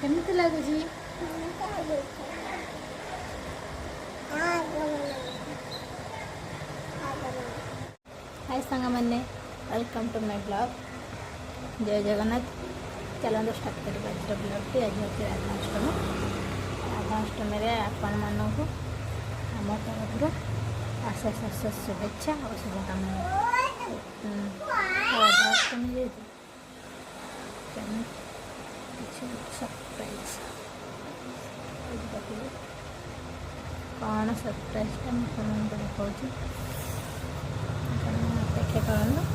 କେମିତି ଲାଗୁଛି? हाय साଙ୍ଗमाने welcome to my blog. जय जगन्नाथ। चलते स्टार्ट करिए आज ब्लॉग टी। आज होती राधाष्टमी। राधाष्टमी आपण मानक आम तरफ अशेष अशेष शुभेच्छा और शुभकामना। राधाष्टमी सरप्राइज कौन सरप्राइज देखा अपेक्षा करूँ।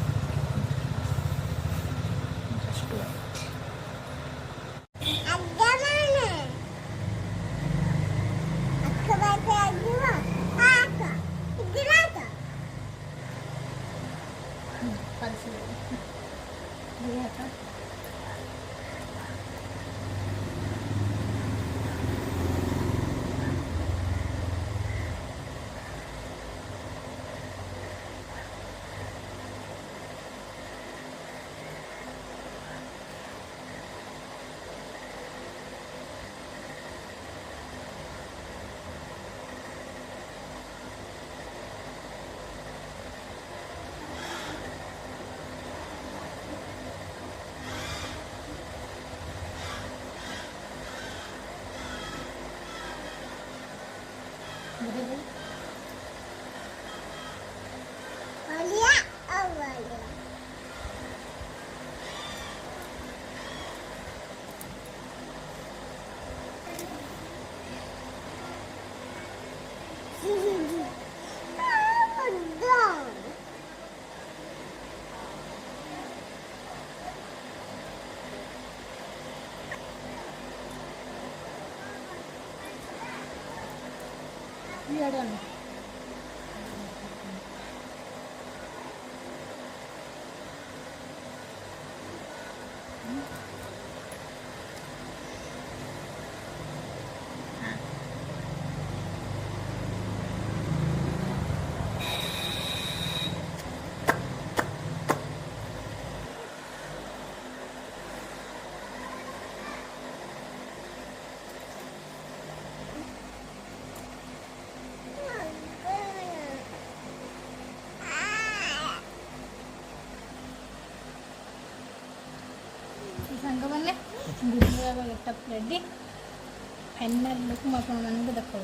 सांगमाने Gujarat getup ready final look मैं आपण मानक देखा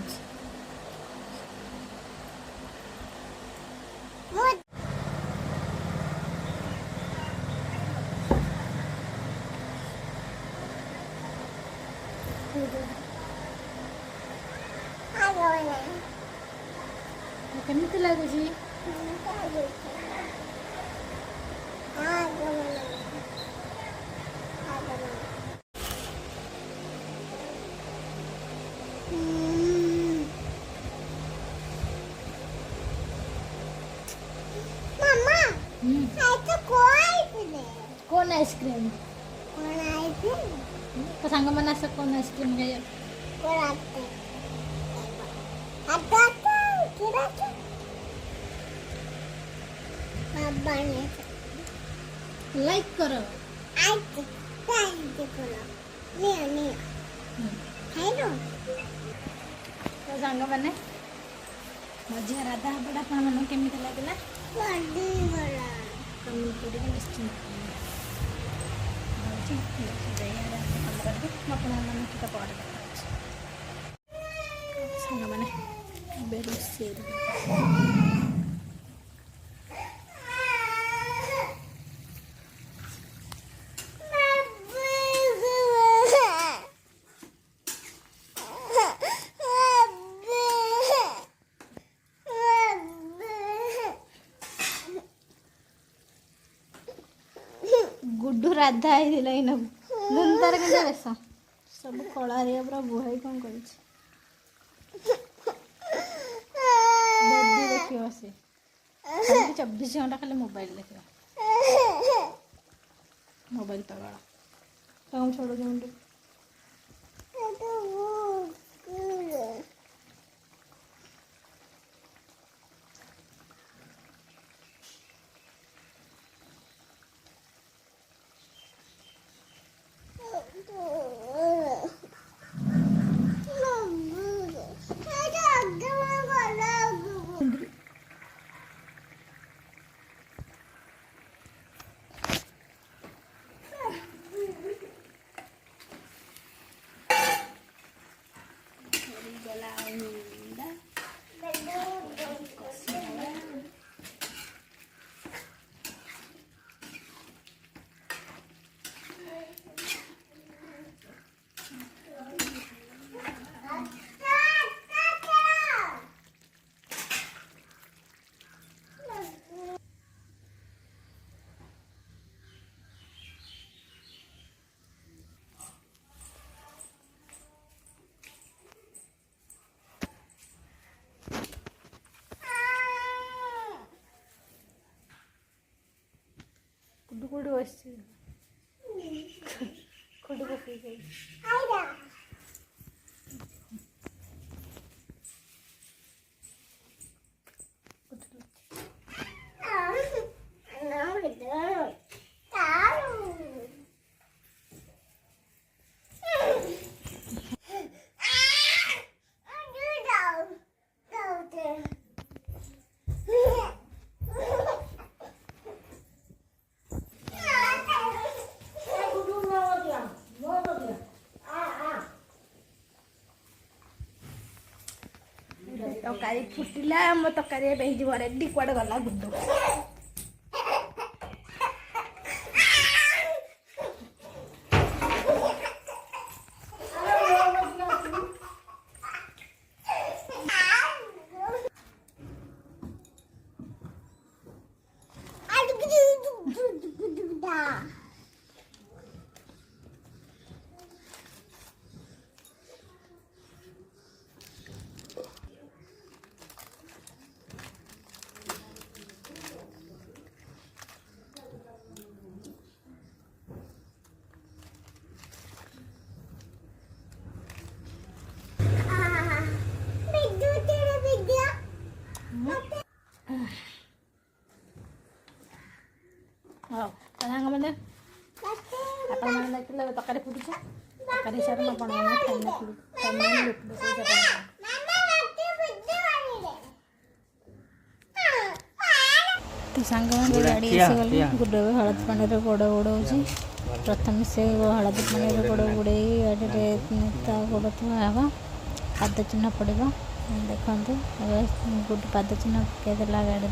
केମିତି ଲାଗୁଛି? कौन आइसक्रीम तो सांग मैंने आस कौन आइसक्रीम लाइक करो तो सांग मैंने मझिया राधा बड़ा मन केमी लगे कमेंट कर निश्चिंत मैंने गुड्डू राधा इन तार के रेस सब कला पूरा बुहाई कौन कर देखिए सी 24 घंटा खाली मोबाइल देखिए मोबाइल पगड़ा तो छोड़ मुंडे गुड्डू गुड्डू बस गुड्डू बस तकारी फुटिला मो तकारी रेडी कुआडे गला गुड्डू मैंने तकारी फुटी तकारी सारे तो सांग गाड़ी आसीगले गुड्डे हलदी पानी गोड़ गोड़ प्रथम से हलदी पानी गोड़ गोड़े गाड़ी गोड़ थुआ पाद चिन्ह पड़ो देखते गुड पाद चिन्ह पकईदेला गाड़ी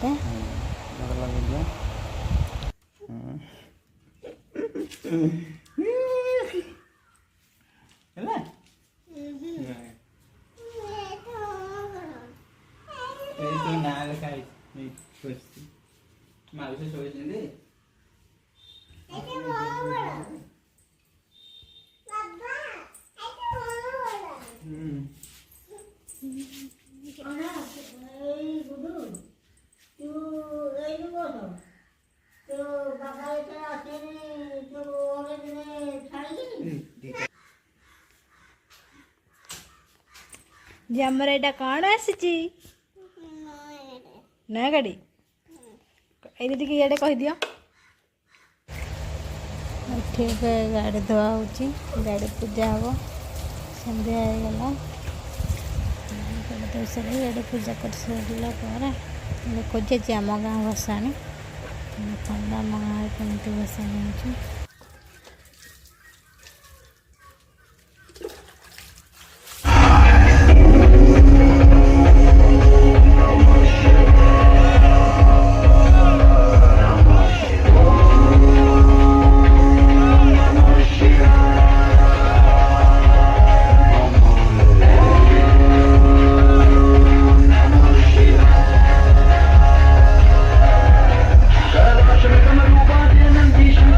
जमर एटा कौन आसी ना गाड़ी ये दीदी ये कह दियो ठीक है गाड़ी धुआ हो गाड़ी पूजा हम संध्या होगला गाड़ी पूजा कर सारा खोजे आम गाँ भसाणी आम गाँव कमी भसाणी हो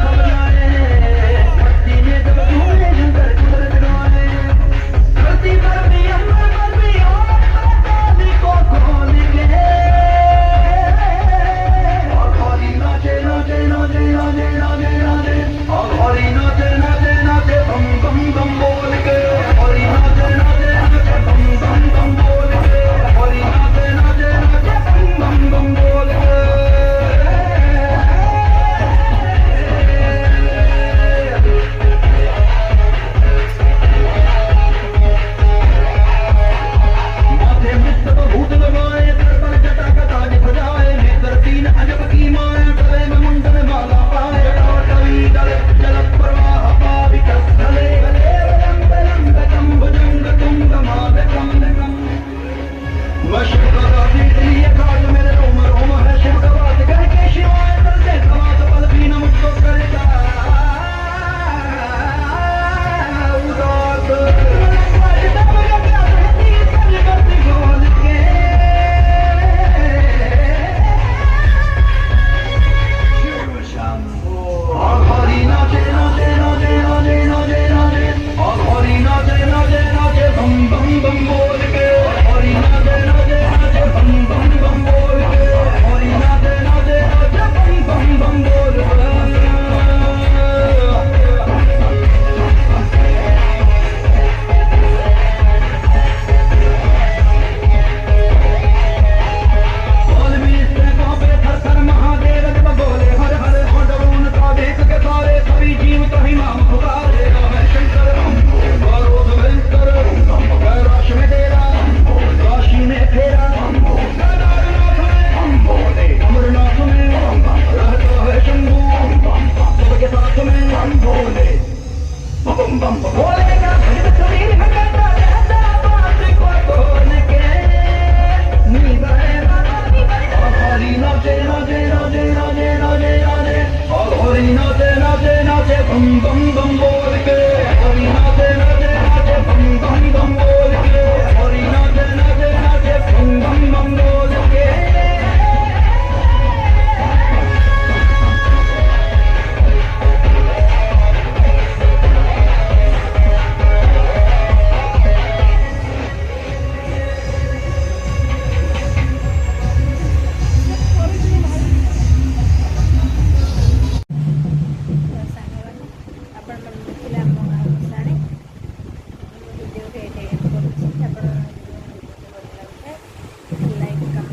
Kamaruba,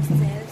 ସେଲ୍